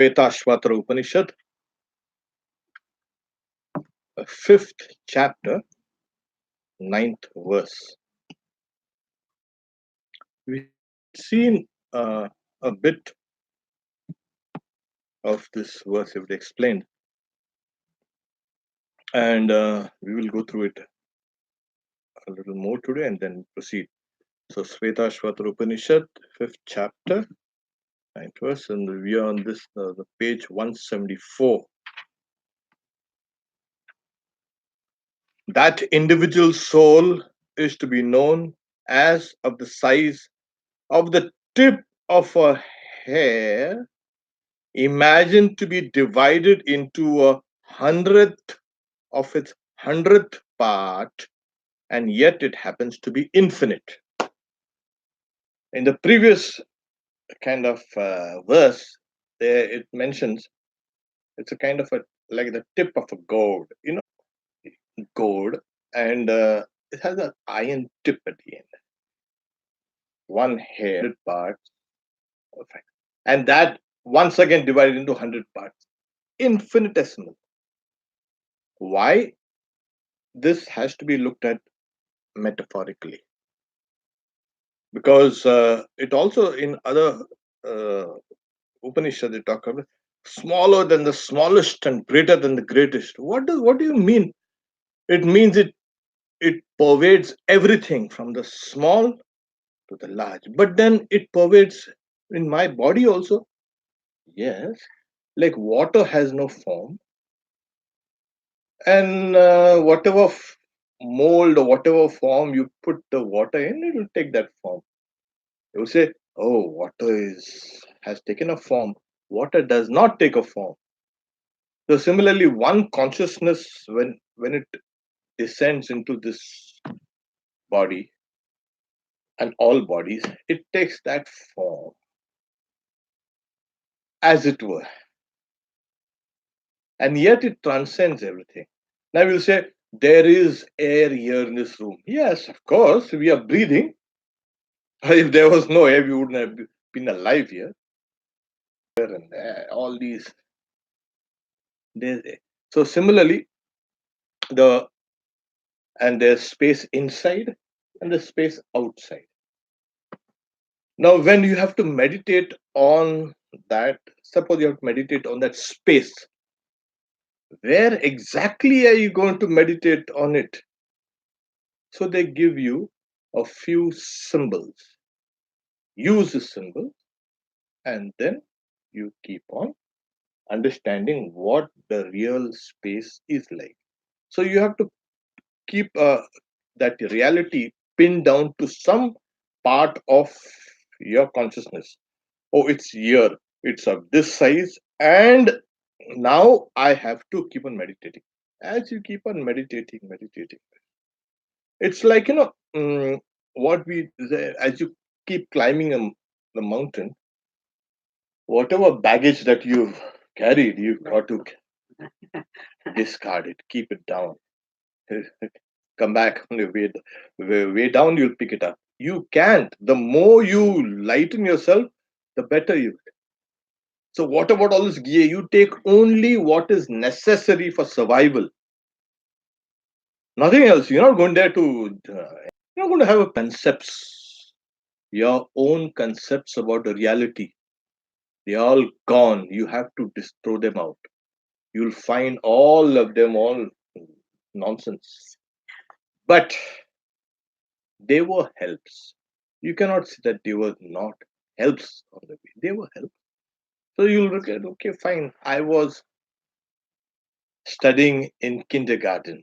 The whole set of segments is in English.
Shvetashvatara Upanishad, fifth chapter, ninth verse. We've seen a bit of this verse, it explained, and we will go through it a little more today and then proceed. So, Shvetashvatara Upanishad, fifth chapter, ninth verse, and we are on this the page 174. That individual soul is to be known as of the size of the tip of a hair, imagined to be divided into a hundredth of its hundredth part, and yet it happens to be infinite. In the previous kind of verse, there it mentions it's a kind of a like the tip of a gourd, gourd, and it has an iron tip at the end. One hair parts, perfect, and that once again divided into 100 parts, infinitesimal. Why? This has to be looked at metaphorically, because it also in other uh, Upanishad they talk about smaller than the smallest and greater than the greatest. What do you mean? It means it pervades everything from the small to the large. But then it pervades in my body also. Yes, like water has no form, and whatever mold or whatever form you put the water in, it will take that form. You say, "Oh, water is has taken a form." Water does not take a form. So similarly, one consciousness when it descends into this body and all bodies, it takes that form, as it were, and yet it transcends everything. Now we'll say there is air here in this room. Yes, of course, we are breathing. If there was no air, we wouldn't have been alive here. And all these. So similarly, the and there's space inside and there's space outside. Now, when you have to meditate on that, suppose you have to meditate on that space, where exactly are you going to meditate on it? So they give you a few symbols. Use the symbol, and then you keep on understanding what the real space is like. So you have to keep that reality pinned down to some part of your consciousness. Oh, it's here, it's of this size, and now I have to keep on meditating. As you keep on meditating, it's like what we say, as you keep climbing the mountain, whatever baggage that you've carried, you've got to discard it, keep it down. Come back on the way down, you'll pick it up. You can't. The more you lighten yourself, the better you. So what about all this gear? You take only what is necessary for survival. Nothing else. You're not going there to. You're not going to have a concepts, your own concepts about the reality. They're all gone. You have to throw them out. You'll find all of them all nonsense. But they were helps. You cannot say that they were not helps on the way. They were helps. So you'll look at, okay, fine. I was studying in kindergarten.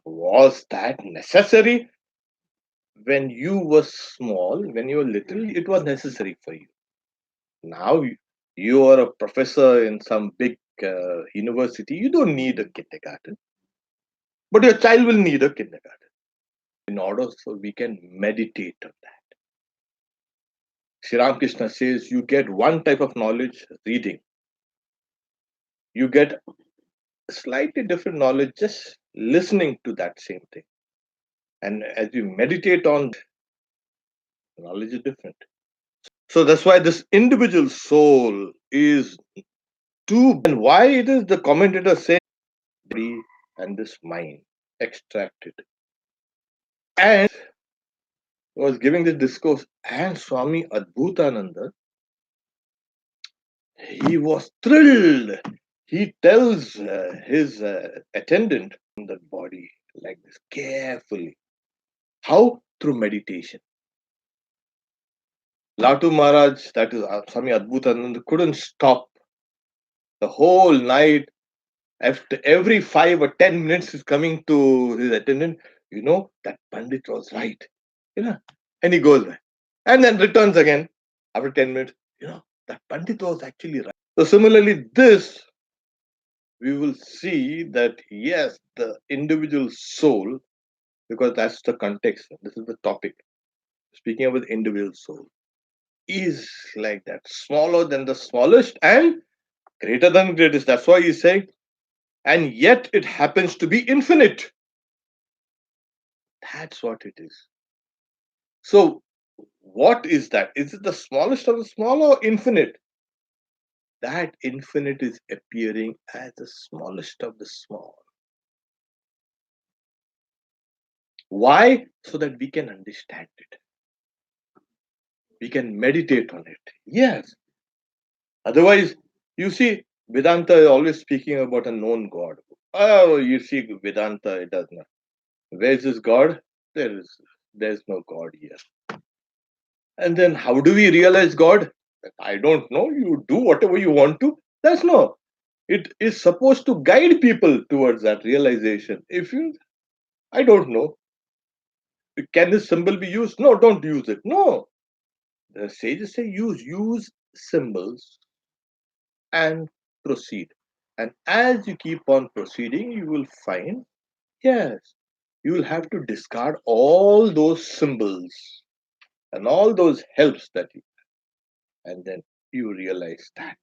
Was that necessary? When you were small, when you were little, it was necessary for you. Now you are a professor in some big university. You don't need a kindergarten, but your child will need a kindergarten in order so we can meditate on that. Sri Ramakrishna says you get one type of knowledge reading. You get slightly different knowledge just listening to that same thing. And as you meditate on, knowledge is different. So that's why this individual soul is too. And why it is the commentator saying body and this mind extracted. And was giving this discourse, and Swami Adbhutananda, he was thrilled. He tells his attendant the body like this carefully. How? Through meditation. Latu Maharaj, that is Swami Adbhutananda, couldn't stop the whole night. After every 5 or 10 minutes, is coming to his attendant. That Pandit was right. You know, and he goes back, and then returns again after 10 minutes. That Pandit was actually right. So similarly, this we will see that yes, the individual soul, because that's the context. This is the topic. Speaking about the individual soul, is like that, smaller than the smallest and greater than the greatest. That's why he's saying, and yet it happens to be infinite. That's what it is. So, what is that? Is it the smallest of the small or infinite? That infinite is appearing as the smallest of the small. Why? So that we can understand it. We can meditate on it. Yes. Otherwise, you see, Vedanta is always speaking about a known God. Oh, you see, Vedanta, it does not. Where is this God? There's no God here. And then how do we realize God? I don't know. You do whatever you want to. That's no. It is supposed to guide people towards that realization. I don't know. Can this symbol be used? No, don't use it. No. The sages say use symbols and proceed. And as you keep on proceeding, you will find, yes, you will have to discard all those symbols and all those helps that you, and then you realize that.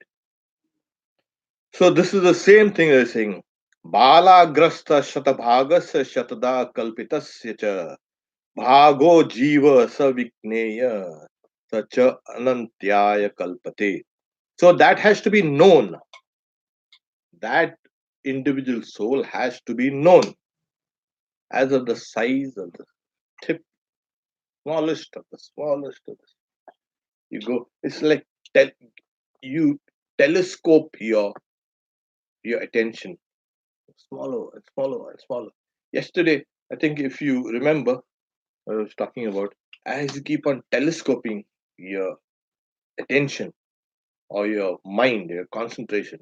So this is the same thing as saying, Balagrasta shatabhagasya shatada kalpitasya cha bhago jiva savikneya sacha anantyaya kalpate. So that has to be known. That individual soul has to be known as of the size of the tip, smallest of the smallest of the. You go. It's like you telescope your attention smaller and smaller and smaller. Yesterday, I think if you remember, I was talking about, as you keep on telescoping your attention or your mind, your concentration,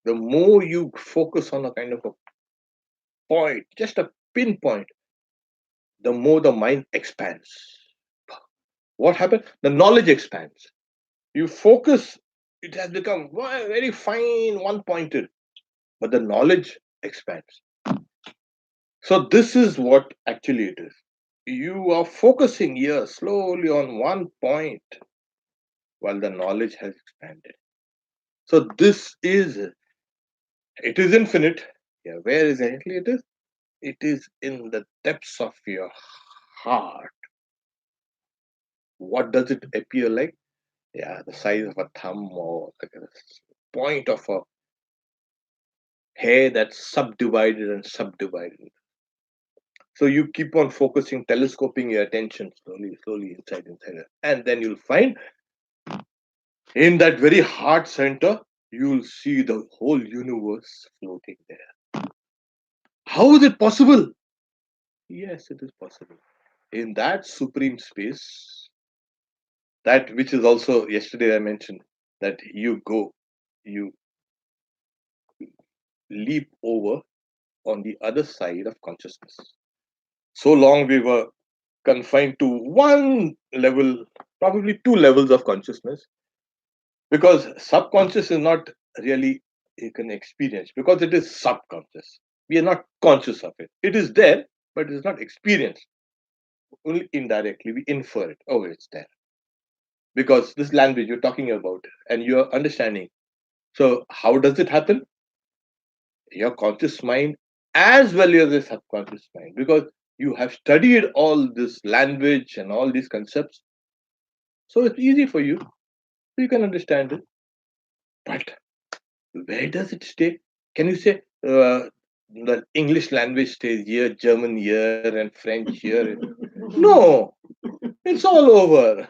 the more you focus on a kind of a point, just a pinpoint, the more the mind expands. What happens? The knowledge expands. You focus, it has become very fine, one pointed, but the knowledge expands. So, this is what actually it is. You are focusing here slowly on one point while the knowledge has expanded. So, it is infinite. Yeah, where exactly it is? It is in the depths of your heart. What does it appear like? Yeah, the size of a thumb or like a point of a hair that's subdivided and subdivided. So you keep on focusing, telescoping your attention slowly, slowly, inside, and then you'll find in that very heart center, you'll see the whole universe floating there. How is it possible? Yes, it is possible. In that supreme space, that which is also yesterday I mentioned, that you leap over on the other side of consciousness. So long we were confined to one level, probably two levels of consciousness, because subconscious is not really you can experience because it is subconscious. We are not conscious of it. It is there, but it is not experienced. Only indirectly we infer it. Oh, it's there because this language you're talking about and you're understanding. So how does it happen? Your conscious mind as well as the subconscious mind, because you have studied all this language and all these concepts, so it's easy for you. You can understand it. But where does it stay? Can you say the English language stays here, German here, and French here? No, it's all over.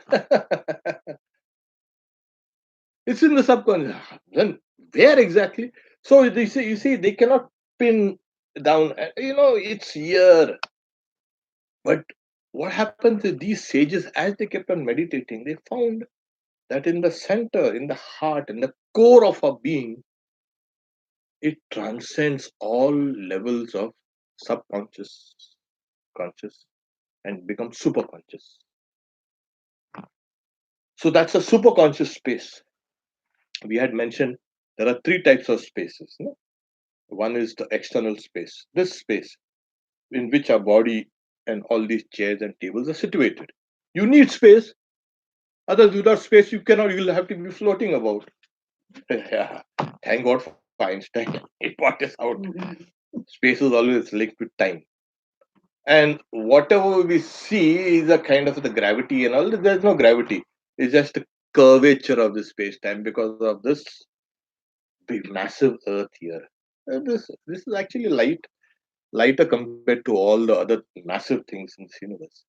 It's in the subconscious. Then where exactly? So you see, they cannot pin down. It's here. But what happened to these sages as they kept on meditating? They found that in the center, in the heart, in the core of our being, it transcends all levels of subconscious, conscious, and becomes superconscious. So that's a superconscious space. We had mentioned there are three types of spaces. No? One is the external space, this space in which our body and all these chairs and tables are situated. You need space, otherwise, without space, you'll have to be floating about. Yeah. Thank God for Einstein. It brought us out. Space is always linked with time. And whatever we see is a kind of the gravity and all. There's no gravity. It's just the curvature of the space time because of this big, massive Earth here. This is actually lighter compared to all the other massive things in this universe.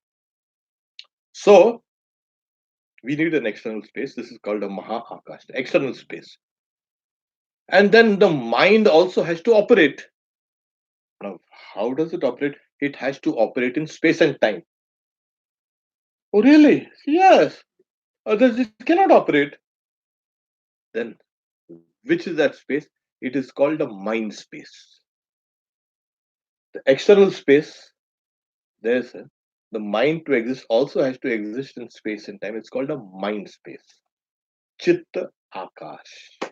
So we need an external space. This is called a Maha Akash, the external space. And then the mind also has to operate. Now, how does it operate? It has to operate in space and time. Oh, really? Yes. Others it cannot operate. Then, which is that space? It is called the mind space. The external space, there's the mind to exist also has to exist in space and time. It's called a mind space. Chitta Akash.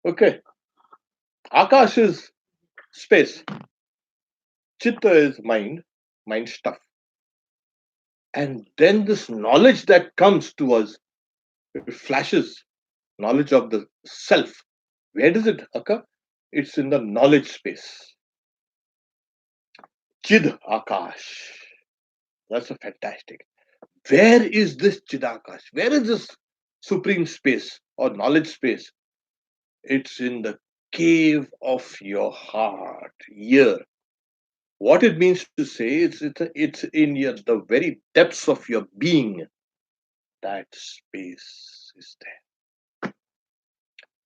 Okay. Akash is space. Chitta is mind stuff. And then this knowledge that comes to us, it flashes knowledge of the self. Where does it occur? It's in the knowledge space. Chid Akash. That's a fantastic. Where is this Chidakash? Where is this supreme space or knowledge space? It's in the cave of your heart. Here, what it means to say is it's in the very depths of your being. That space is there.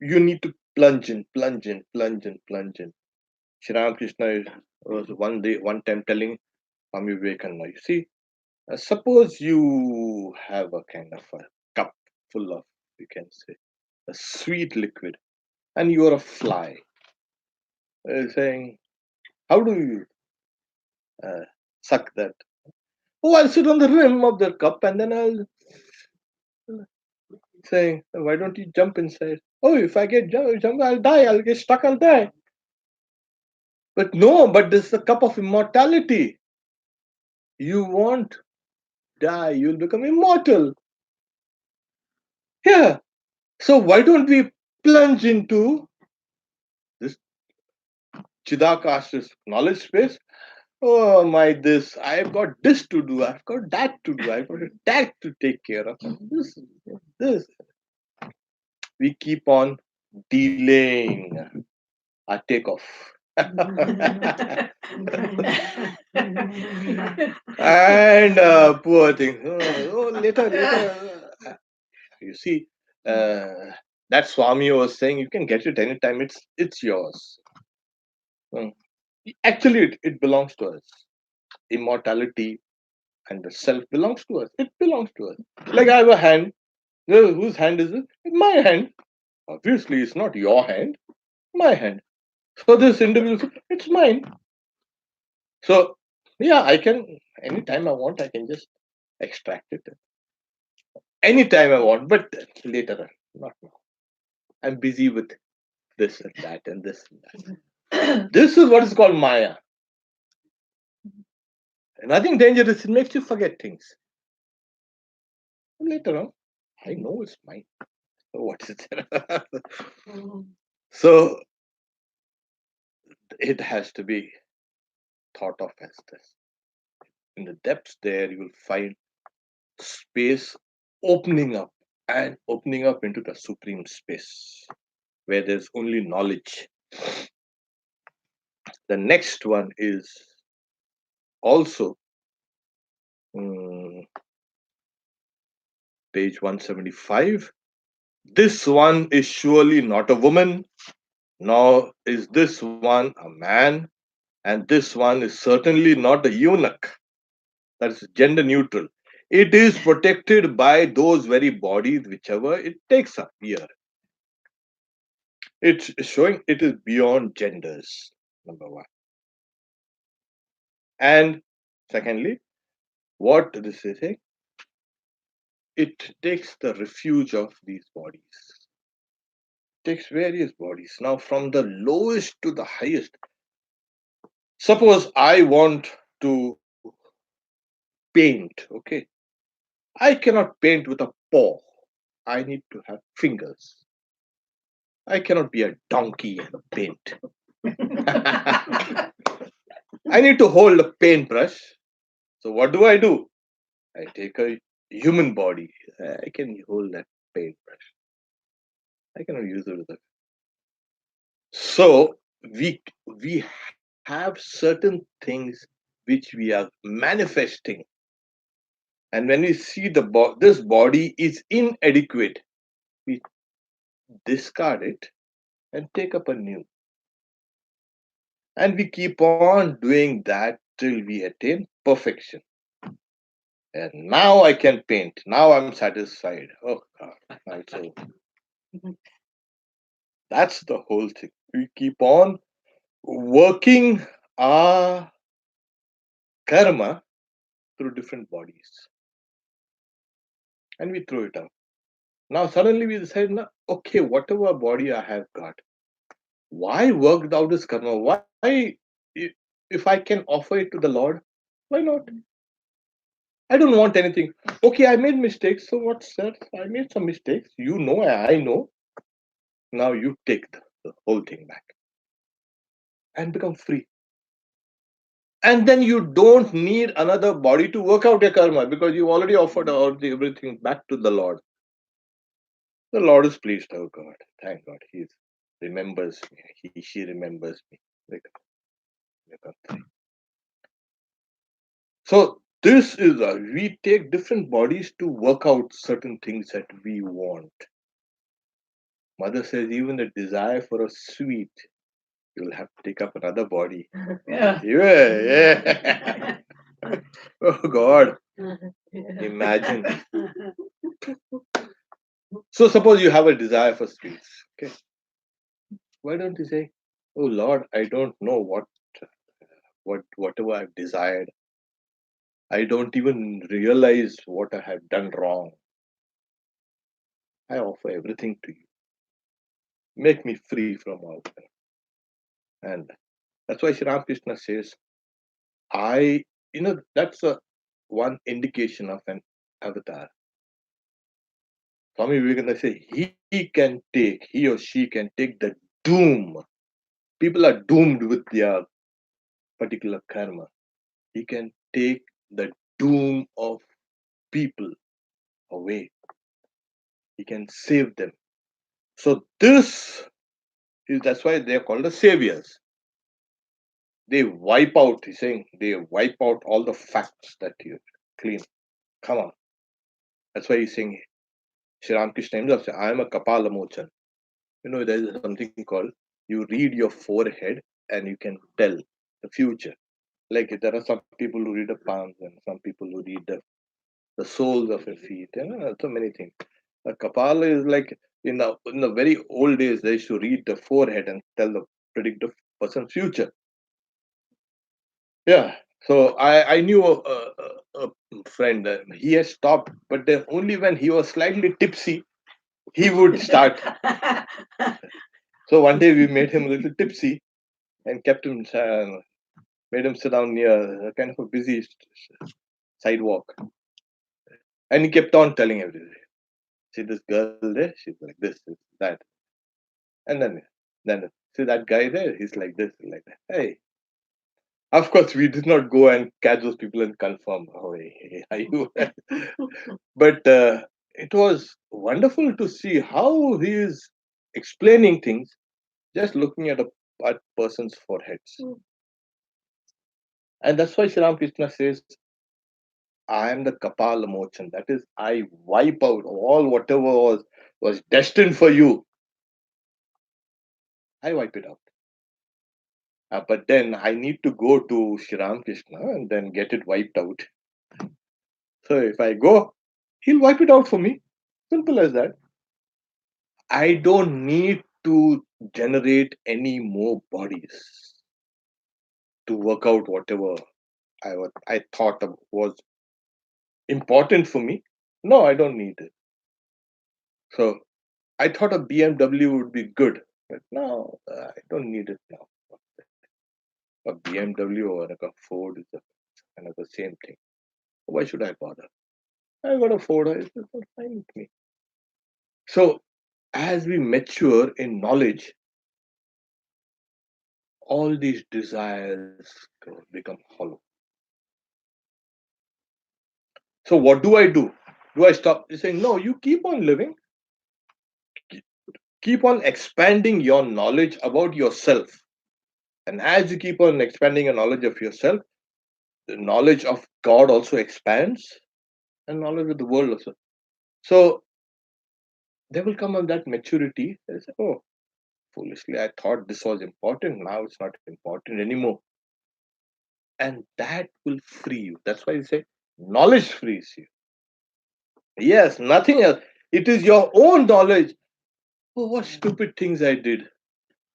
You need to plunge in, plunge in, plunge in, plunge in. Shri Ramakrishna was one time telling Swami Vivekananda, you see, suppose you have a kind of a cup full of, you can say, a sweet liquid, and you are a fly. Saying, how do you uh, suck that? Oh, I'll sit on the rim of the cup and then I'll saying, why don't you jump inside? Oh, if I get jump, I'll die. I'll get stuck. I'll die. But no, but this is a cup of immortality. You won't die. You'll become immortal. Yeah. So why don't we plunge into this Chidakash, this knowledge space? Oh my, this I've got this to do. I've got that to do. I've got that to take care of. This. We keep on delaying our takeoff. And poor thing. Later. You see, uh, that Swami was saying you can get it anytime. It's yours. Hmm. Actually, it belongs to us. Immortality and the self belongs to us. It belongs to us. Like I have a hand. Whose hand is it? It's my hand. Obviously, it's not your hand. My hand. So this individual, it's mine. So yeah, I can anytime I want, I can just extract it anytime I want, but later on, not now. I'm busy with this and that and this and that. This is what is called Maya. Nothing dangerous. It makes you forget things. Later on, I know it's mine. So what is it? So it has to be thought of as this. In the depths there, you will find space opening up. and opening up into the supreme space where there's only knowledge. The next one is also mm, page 175. This one is surely not a woman, nor is this one a man, and this one is certainly not a eunuch. That's gender neutral. It is protected by those very bodies, whichever it takes up here. It's showing it is beyond genders, number one. And secondly, what this is saying, it takes the refuge of these bodies, takes various bodies. Now, from the lowest to the highest, suppose I want to paint, okay? I cannot paint with a paw. I need to have fingers. I cannot be a donkey and paint. I need to hold a paintbrush. So what do? I take a human body. I can hold that paintbrush. I cannot use it with a. So we have certain things which we are manifesting, and when we see this body is inadequate, we discard it and take up a new, and we keep on doing that till we attain perfection. And now I can paint. Now I'm satisfied. Oh God, so that's the whole thing. We keep on working our karma through different bodies, and we throw it out. Now suddenly we decide, "No, okay, whatever body I have got, why work out this karma? Why, if I can offer it to the Lord, why not? I don't want anything. Okay, I made mistakes. So what's that? I made some mistakes. You know, I know. Now you take the whole thing back and become free. And then you don't need another body to work out your karma because you already offered everything back to the Lord. The Lord is pleased. Oh God, thank God. He remembers me. She remembers me. Become free. So this is we take different bodies to work out certain things that we want. Mother says even the desire for a sweet, you'll have to take up another body. Yeah. Yeah. Oh God, imagine. So suppose you have a desire for sweets. Okay, why don't you say, "Oh Lord, I don't know whatever I've desired. I don't even realize what I have done wrong. I offer everything to you. Make me free from all that." And that's why Sri Ramakrishna says, that's a one indication of an avatar. Swami Vivekananda say he or she can take the doom. People are doomed with their particular karma. He can take the doom of people away. He can save them. So that's why they are called the saviors. They wipe out, he's saying, they wipe out all the facts that you clean. Come on. That's why he's saying, Sri Ramakrishna himself said, I am a Kapala Mochan. There is something called, you read your forehead and you can tell the future. Like there are some people who read the palms and some people who read the soles of your feet, so many things. Kapala is like in the very old days, they used to read the forehead and predict the person's future. Yeah. So I knew a friend. He had stopped, but then only when he was slightly tipsy, he would start. So one day we made him a little tipsy and kept him, made him sit down near a kind of a busy sidewalk, and he kept on telling everything. See this girl there? She's like this that, and then see that guy there? He's like this, like that. Hey, of course we did not go and catch those people and confirm. Oh, hey, are you? But it was wonderful to see how he is explaining things just looking at person's foreheads. And that's why Sri Krishna says, I am the Kapala Mochan. That is, I wipe out all whatever was destined for you. I wipe it out. But then I need to go to Sri Krishna and then get it wiped out. So if I go, he'll wipe it out for me. Simple as that. I don't need to generate any more bodies to work out whatever I thought was important for me. No, I don't need it. So I thought a BMW would be good, but no, I don't need it now. A BMW or like a Ford is kind of the same thing. Why should I bother? I got a Ford. It's fine with me. So as we mature in knowledge, all these desires become hollow. So what do I do? Do I stop saying no? You keep on living, keep on expanding your knowledge about yourself, and as you keep on expanding your knowledge of yourself, the knowledge of God also expands, and knowledge of the world also. So there will come on that maturity. They say, oh, foolishly, I thought this was important. Now it's not important anymore. And that will free you. That's why you say knowledge frees you. Yes, nothing else. It is your own knowledge. Oh, what stupid things I did.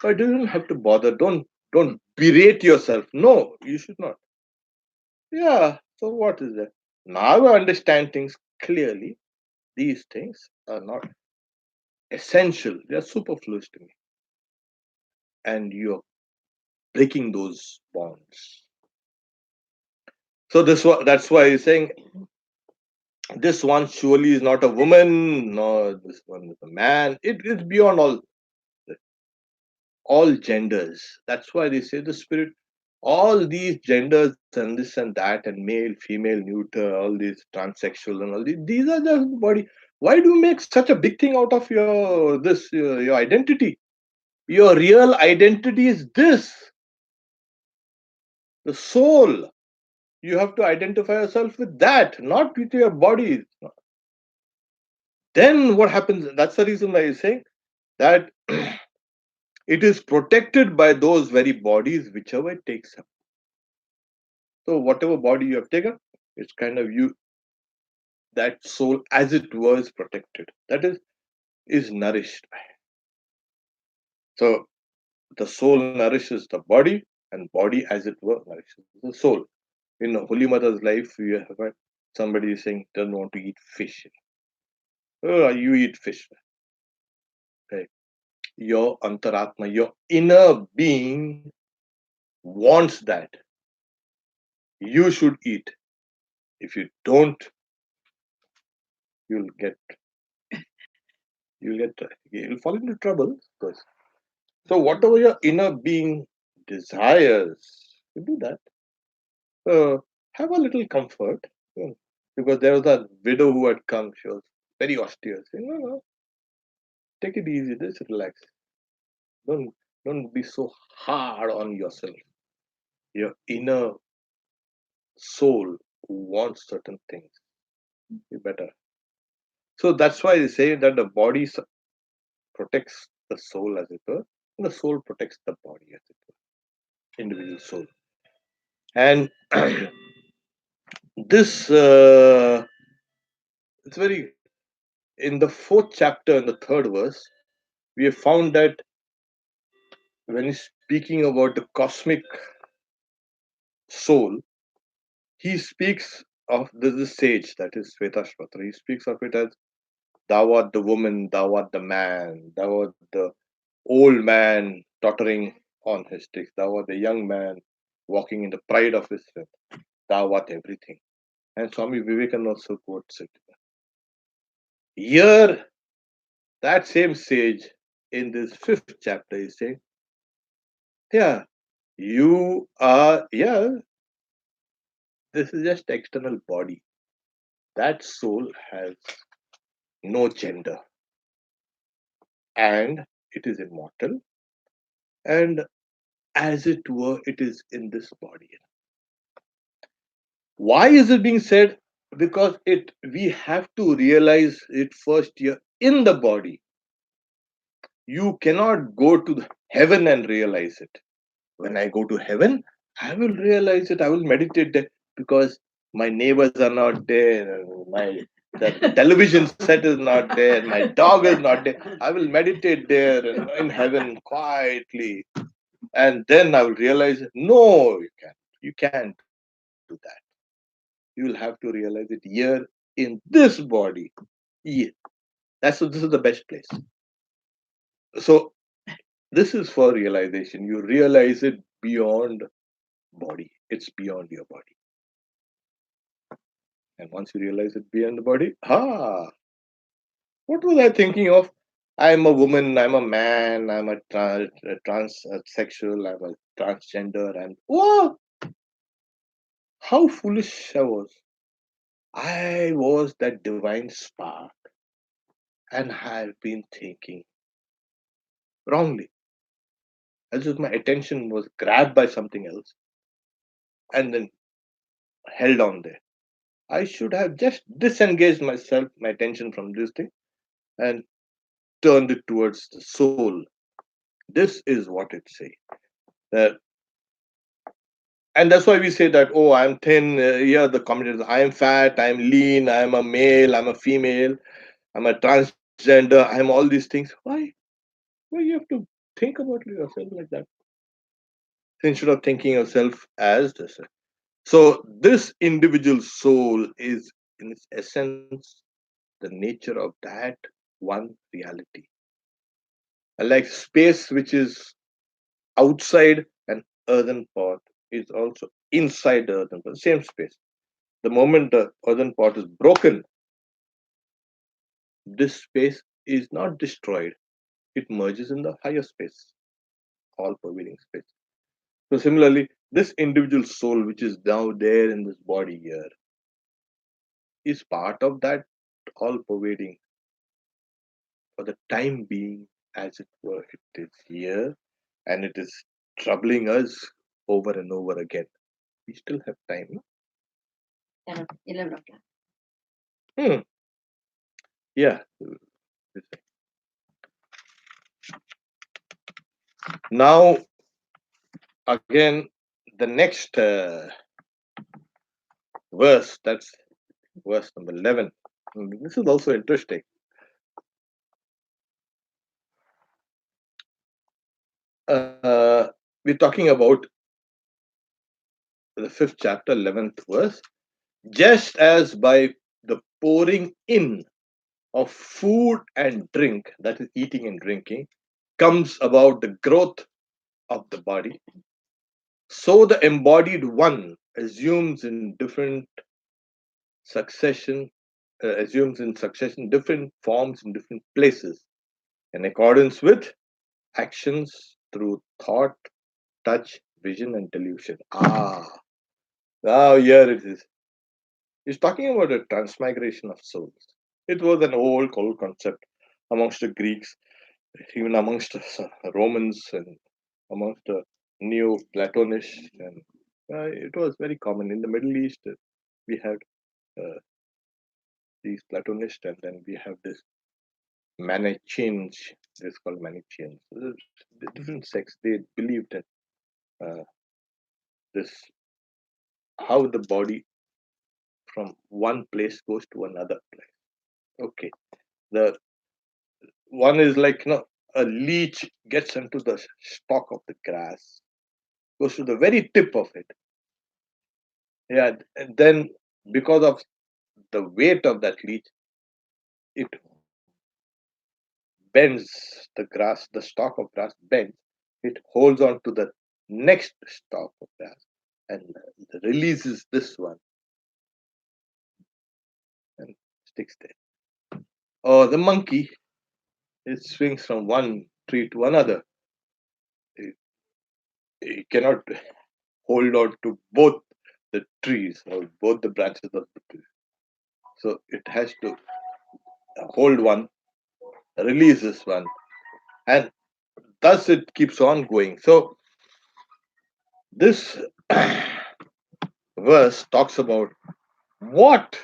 I didn't have to bother. Don't berate yourself. No, you should not. Yeah. So what is that? Now I understand things clearly. These things are not essential. They are superfluous to me. And you're breaking those bonds. So that's why he's saying this one surely is not a woman, nor this one is a man. It is beyond all genders. That's why they say the spirit, all these genders and this and that, and male, female, neuter, all these transsexual and all these are just body. Why do you make such a big thing out of your identity? Your real identity is this, the soul. You have to identify yourself with that, not with your body. Then what happens? That's the reason why he's saying that it is protected by those very bodies, whichever it takes up. So whatever body you have taken, it's kind of you, that soul as it were is protected. That is nourished by. So the soul nourishes the body, and body as it were nourishes the soul. In Holy Mother's life, we have had somebody saying doesn't want to eat fish. Oh, you eat fish. Okay. Your antaratma, your inner being wants that. You should eat. If you don't, you'll get you'll fall into trouble. Because so whatever your inner being desires, you do that. Have a little comfort. Because there was a widow who had come. She was very austere. Saying, no, no, take it easy. Just relax. Don't don't be so hard on yourself. Your inner soul wants certain things. You better. So that's why they say that the body protects the soul, as it were, and the soul protects the body, as it were, individual soul. And this it's very in the fourth chapter in the third verse, we have found that when he's speaking about the cosmic soul, he speaks of the sage, that is Svetashvatra. He speaks of it as thou art the woman, thou art the man, thou art the old man tottering on his sticks, thou art the young man walking in the pride of his strength, thou art everything. And Swami Vivekananda also quotes it. Here, that same sage in this fifth chapter is saying, yeah, you are, yeah, this is just external body. That soul has no gender, and it is immortal, and as it were, it is in this body. Why is it being said? Because it we have to realize it first here in the body. You cannot go to the heaven and realize it. When I go to heaven, I will realize it. I will meditate there because my neighbors are not there. My the television set is not there. My dog is not there. I will meditate there in heaven quietly, and then I will realize, no, you can't. You can't do that. You will have to realize it here in this body. Yeah. This is the best place. So this is for realization. You realize it beyond body. It's beyond your body. And once you realize it beyond the body, what was I thinking of? I'm a woman, I'm a man, I'm a transsexual, I'm a transgender, and oh, how foolish I was. I was that divine spark, and I've been thinking wrongly, as if my attention was grabbed by something else and then held on there. I should have just disengaged myself, my attention from this thing, and turned it towards the soul. This is what it says. That, and that's why we say that, oh, I'm thin. Yeah, the commentators, I am fat, I'm lean, I'm a male, I'm a female, I'm a transgender, I'm all these things. Why you have to think about yourself like that instead of thinking yourself as this? So this individual soul is in its essence the nature of that one reality. Like space, which is outside an earthen pot, is also inside the earthen pot, same space. The moment the earthen pot is broken, this space is not destroyed. It merges in the higher space, all pervading space. So similarly, this individual soul, which is now there in this body here, is part of that all pervading for the time being, as it were. It is here and it is troubling us over and over again. We still have time. No? 11 o'clock. Yeah. Now, again, the next verse, that's verse number 11. This is also interesting. We're talking about the 5th chapter, 11th verse. Just as by the pouring in of food and drink, that is eating and drinking, comes about the growth of the body, so the embodied one succession, assumes in succession different forms in different places in accordance with actions through thought, touch, vision, and delusion. Now here it is. He's talking about a transmigration of souls. It was an old concept amongst the Greeks, even amongst the Romans, and amongst the Neo-Platonists, and it was very common in the Middle East. We had uh, these Platonists, and then we have this Manichaeans. It's called Manichaeans. The different sects, they believed that uh, this how the body from one place goes to another place. Okay, the one is like, a leech gets into the stalk of the grass, goes to the very tip of it. Yeah, and then because of the weight of that leech, it bends the grass, the stalk of grass bends. It holds on to the next stalk of grass and releases this one and sticks there. Or the monkey, it swings from one tree to another. It cannot hold on to both the trees or both the branches of the tree. So it has to hold one, release this one, and thus it keeps on going. So this verse talks about what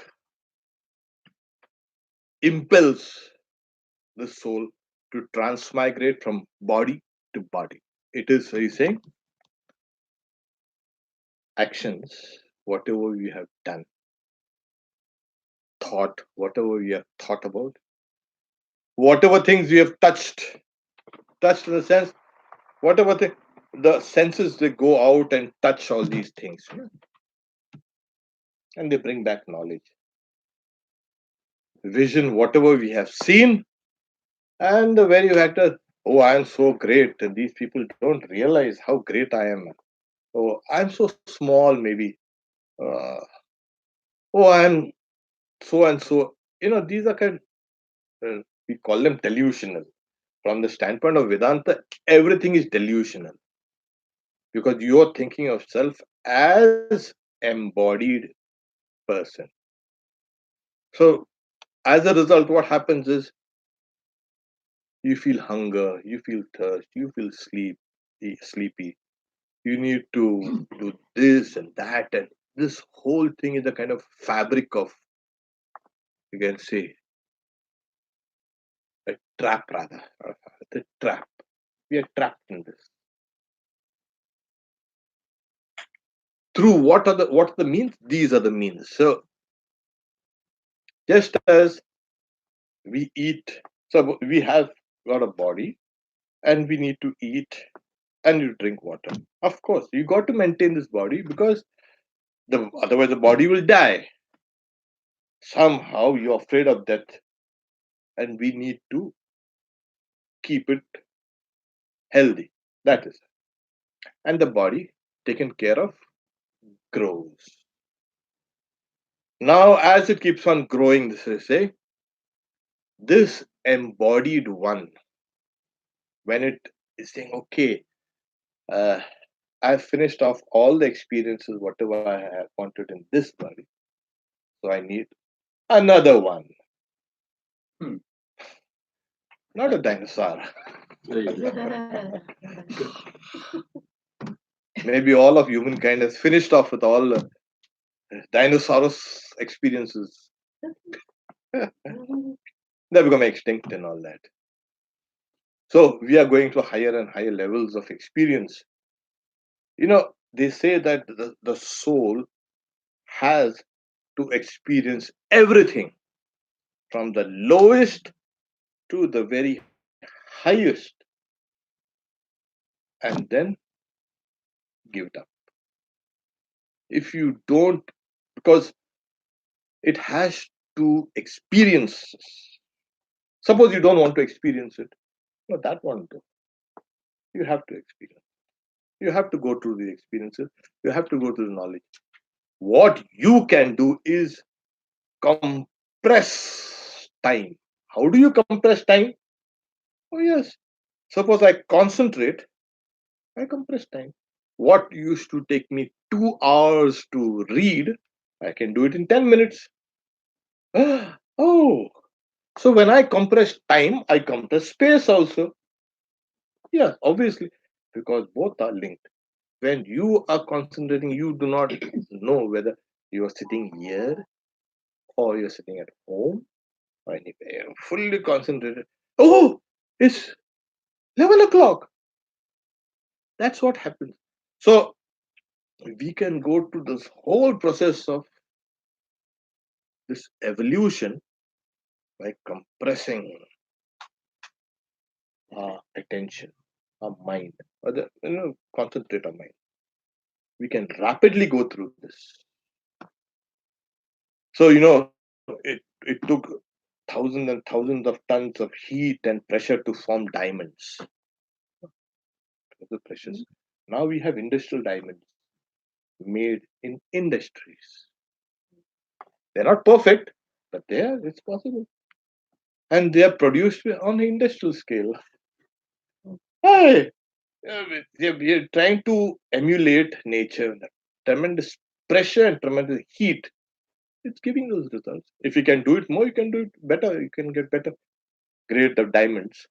impels the soul to transmigrate from body to body. It is, he's saying, actions, whatever we have done, thought, whatever we have thought about, whatever things we have touched in the sense, whatever the senses they go out and touch all these things, and they bring back knowledge, vision, whatever we have seen, and the very fact that, oh, I am so great, and these people don't realize how great I am. Oh, I'm so small, maybe. Uh, oh, I'm so and so. These are we call them delusional. From the standpoint of Vedanta, everything is delusional because you're thinking of self as embodied person. So, as a result, what happens is you feel hunger, you feel thirst, you feel sleepy. You need to do this and that, and this whole thing is a kind of fabric of, you can say, a trap rather. The trap. We are trapped in this. Through what are the means? These are the means. So just as we eat, so we have got a body and we need to eat and you drink water. Of course, you got to maintain this body because otherwise the body will die. Somehow you're afraid of death, and we need to keep it healthy. That is, and the body taken care of grows. Now, as it keeps on growing, this is say this embodied one, when it is saying, okay, uh, I've finished off all the experiences, whatever I have wanted in this body, so I need another one. Hmm. Not a dinosaur. Maybe all of humankind has finished off with all dinosaurus experiences. They become extinct and all that. So we are going to higher and higher levels of experience. They say that the soul has to experience everything from the lowest to the very highest and then give it up. If you don't, because it has to experience. Suppose you don't want to experience it. No, that one too. You have to experience. You have to go through the experiences. You have to go through the knowledge. What you can do is compress time. How do you compress time? Oh, yes. Suppose I concentrate, I compress time. What used to take me 2 hours to read, I can do it in 10 minutes. Oh, so when I compress time, I compress space also. Yeah, obviously, because both are linked. When you are concentrating, you do not know whether you are sitting here or you're sitting at home or anywhere. Fully concentrated. Oh, it's 11 o'clock. That's what happens. So we can go to this whole process of this evolution by compressing our attention, our mind, or concentrate our mind. We can rapidly go through this. So it took thousands and thousands of tons of heat and pressure to form diamonds. The precious. Now we have industrial diamonds made in industries. They're not perfect, but it's possible, and they are produced on an industrial scale. Hey, we are trying to emulate nature. Tremendous pressure and tremendous heat It's giving those results. If you can do it more, you can do it better. You can get better grade of diamonds.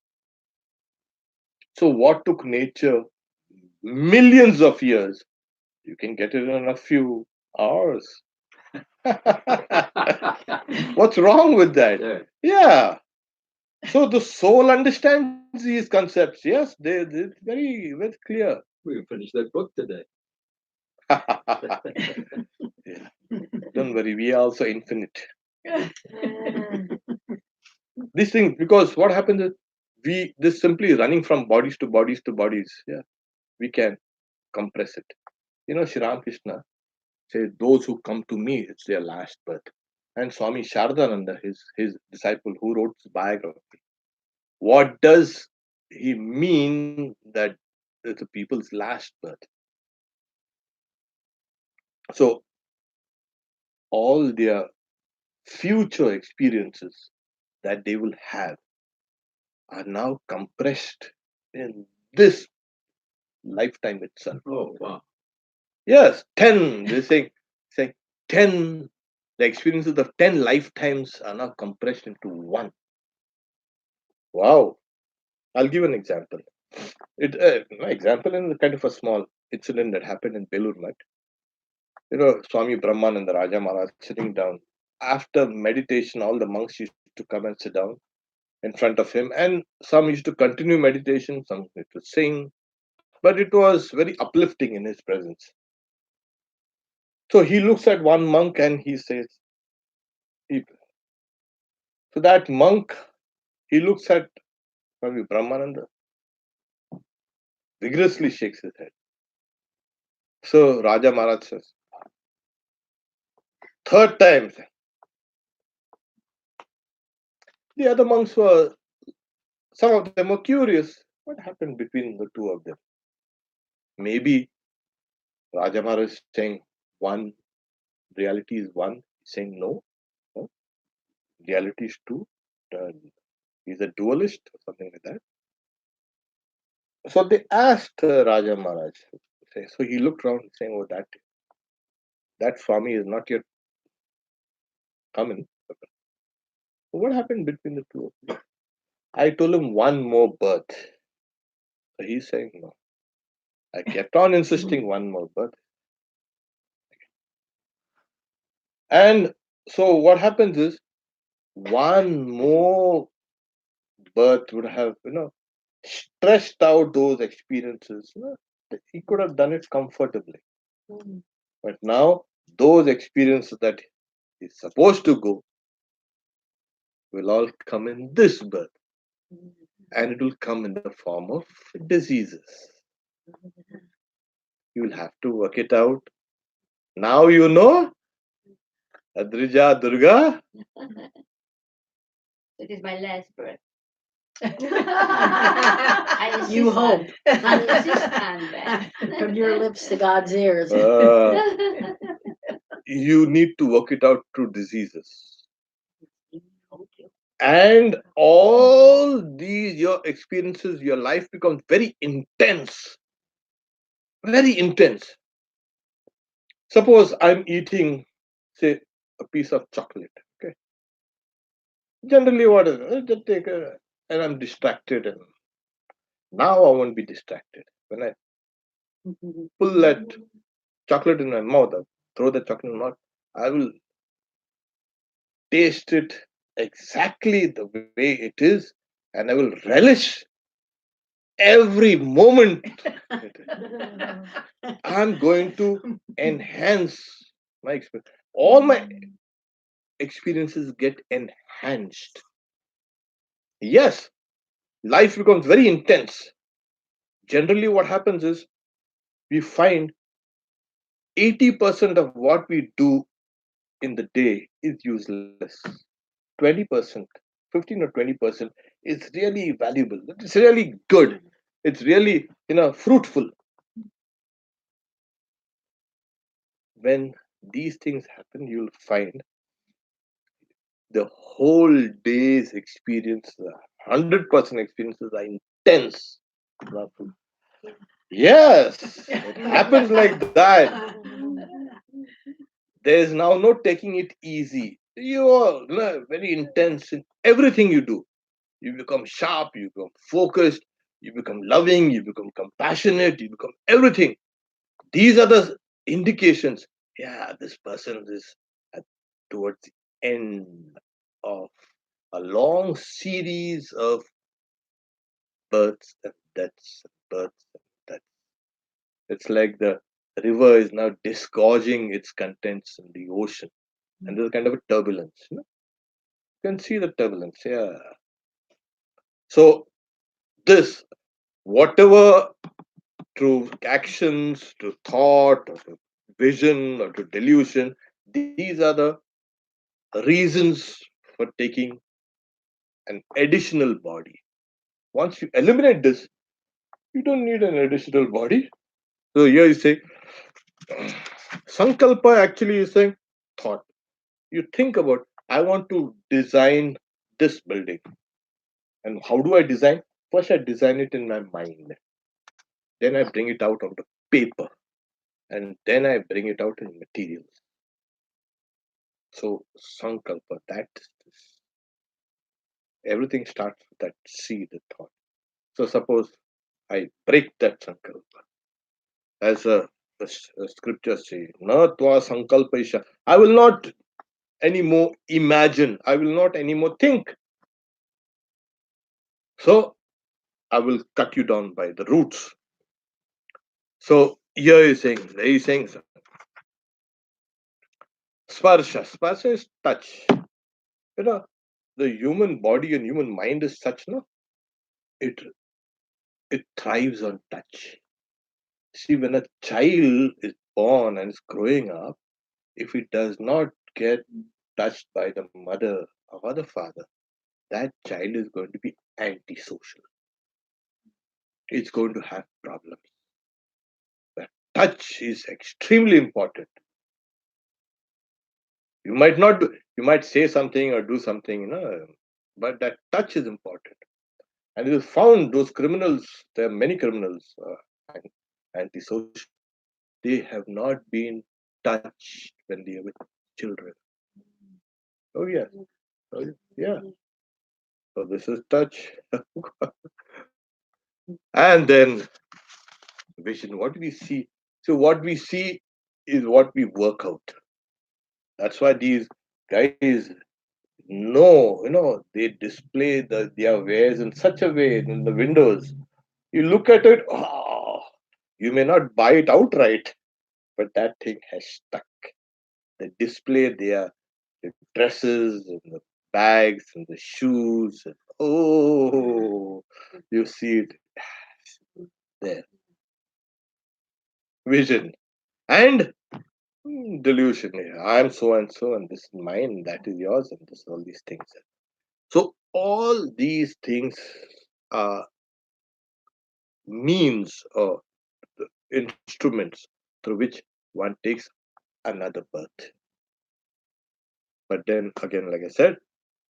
So what took nature millions of years, you can get it in a few hours. What's wrong with that? Yeah. Yeah. So the soul understands these concepts. Yes, it's very clear. We can finish that book today. Yeah. Don't worry, we are also infinite. These things, because what happens is we this simply running from bodies to bodies to bodies. Yeah, we can compress it. Sri Ramakrishna says, "Those who come to me, it's their last birth." And Swami Shardananda, his disciple who wrote his biography, what does he mean that it's a people's last birth? So all their future experiences that they will have are now compressed in this lifetime itself. Oh, wow. Yes, 10. Saying 10, the experiences of 10 lifetimes are now compressed into one. Wow. I'll give an example. My example is kind of a small incident that happened in Belur Math. Swami Brahmananda Raja Maharaj sitting down. After meditation, all the monks used to come and sit down in front of him, and some used to continue meditation, some used to sing, but it was very uplifting in his presence. So he looks at one monk and he says, he, so that monk, he looks at Swami Brahmananda, vigorously shakes his head. So Raja Maharaj says, third time, the other monks were, some of them were curious. What happened between the two of them? Maybe Raja Maharaj is saying one, reality is one, saying no, reality is two. Uh, he's a dualist or something like that. So they asked Raja Maharaj. So he looked around saying, "Oh, that Swami is not yet coming. What happened between the two of you?" I told him one more birth. So he's saying no. I kept on insisting one more birth. And so what happens is one more birth would have, stretched out those experiences. He could have done it comfortably. But now those experiences that he's supposed to go will all come in this birth. And it will come in the form of diseases. You will have to work it out. Now you know, Adrija Durga. It is my last breath. I insist You hope. I insist on that. From your lips to God's ears. You need to work it out through diseases. And all these, your experiences, your life becomes very intense. Very intense. Suppose I'm eating, say, a piece of chocolate. Okay. Generally, what is it? Just take and I'm distracted, and now I won't be distracted. When I pull that chocolate in my mouth, I throw the chocolate in my mouth, I will taste it exactly the way it is, and I will relish every moment. I'm going to enhance my experience. All my experiences get enhanced. Yes, life becomes very intense. Generally, what happens is we find 80% of what we do in the day is useless. 20%, 15 or 20% is really valuable. It's really good. It's really, fruitful. When these things happen, you'll find the whole day's experience, 100% experiences are intense. Yes, it happens like that. There is now no taking it easy. You are very intense in everything you do. You become sharp, you become focused, you become loving, you become compassionate, you become everything. These are the indications. Yeah, this person is at, towards the end of a long series of births and deaths, births and deaths. It's like the river is now disgorging its contents in the ocean, and there's kind of a turbulence. You can see the turbulence. Yeah. So this, whatever, through actions, to thought, or to vision, or to delusion, these are the reasons for taking an additional body. Once you eliminate this, you don't need an additional body. So here you say, Sankalpa actually is saying thought. You think about, I want to design this building. And how do I design? First, I design it in my mind. Then I bring it out onto paper. And then I bring it out in materials. So, Sankalpa, that everything starts with that seed, the thought. So, suppose I break that Sankalpa. As a scripture says, Na tva Sankalpa isha. I will not anymore imagine. I will not anymore think. So, I will cut you down by the roots. So, here he's saying sparsha. Sparsha is touch. You know, the human body and human mind is such, no? It it thrives on touch. See, when a child is born and is growing up, if it does not get touched by the mother or the father, that child is going to be antisocial. It's going to have problems. But touch is extremely important. You might not do, you might say something or do something, but that touch is important. And it is found those criminals, there are many criminals, antisocial. They have not been touched when they were children. Oh yes. Oh, yeah. So this is touch. And then vision. What do we see? So what we see is what we work out. That's why these guys know, they display their wares in such a way in the windows. You look at it, you may not buy it outright, but that thing has stuck. They display the dresses and the bags and the shoes. And, oh, you see it there. Vision and delusion. Yeah, I am so and so, and this is mine, that is yours, and this all these things. So all these things are means or instruments through which one takes another birth. But then again, like I said,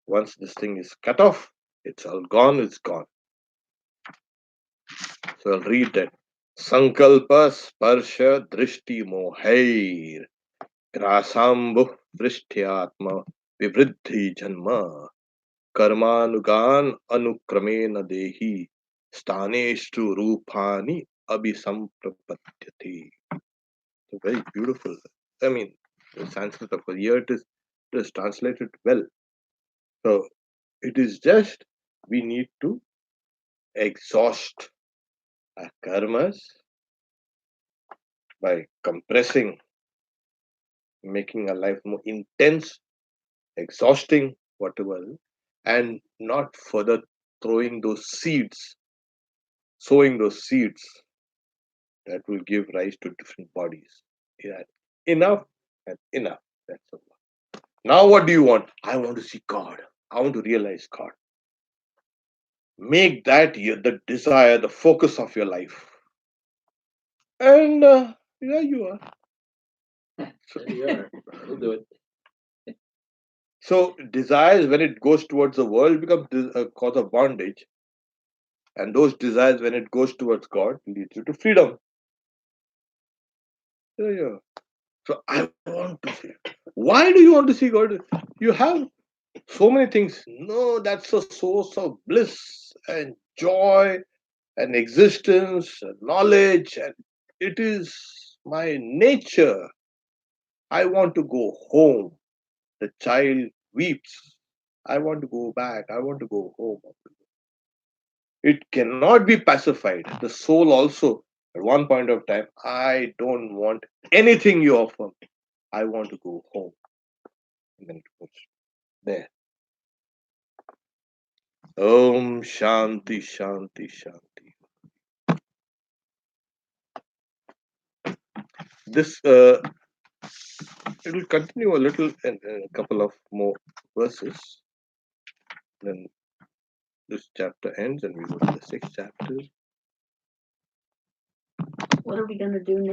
once this thing is cut off, it's all gone, it's gone. So I'll read that. Sankalpa sparsha drishti mohair grasambu vrishtyatma vivriddhi janma karmanugan anukrame dehi staneshtu rupani abhisamprapatyate. So very beautiful. I mean, the Sanskrit, of course, here it is translated well. So it is just we need to exhaust our karmas by compressing, making our life more intense, exhausting, whatever, and not further throwing those seeds, sowing those seeds that will give rise to different bodies. Yeah, enough and enough. That's all. Now, what do you want? I want to see God. I want to realize God. Make that the desire, the focus of your life. And yeah, you are. So, There you are. We'll do it. so desires, when it goes towards the world, become a cause of bondage. And those desires, when it goes towards God, leads you to freedom. Yeah, yeah. So I want to see. Why do you want to see God? You have so many things. No, that's a source of bliss and joy and existence and knowledge, and it is my nature. I want to go home. The child weeps. I want to go back. I want to go home. It cannot be pacified. The soul also, at one point of time, I don't want anything you offer me. I want to go home. And then it goes there. Om Shanti Shanti Shanti. This it will continue a little in a couple of more verses. Then this chapter ends and we go to the sixth chapter. What are we gonna do